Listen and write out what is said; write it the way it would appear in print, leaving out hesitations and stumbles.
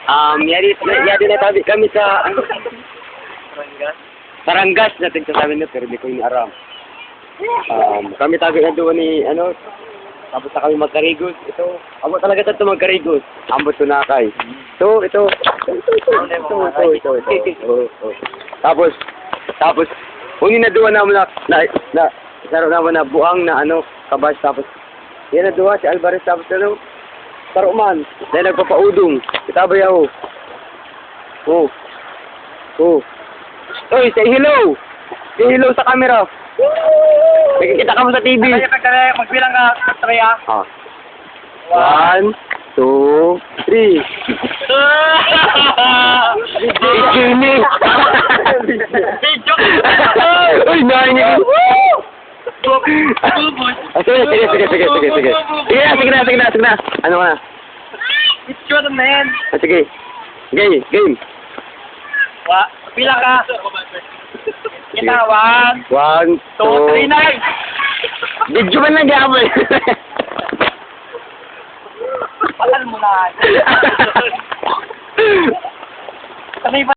Yari na tabi kami sa Barangas natin sa amin na pero di ko yung aram. Kami tabi na doon ni tapos na kami magkarigos. Ito, amo talaga ito magkarigos. Ambot to nakay. Ito. Tapos uni na doon na saro naman na buang na kabas tapos yan na doon si Alvarez tapos Taruman, dahil nagpapaudong. Kitabay ako. Oy, say hello! Say hello sa camera. Nakikita ka mo sa TV. Magbilang ka, 3 ah. 1, 2, 3. Ikinig! Uy, nangin! Sige na. Ano ka na? It's your man. Sige. Game. Bilang ka. Kita, 1, 1, 2, 3, 9. Video man lang gabay. Patal mo na. Sanay ba?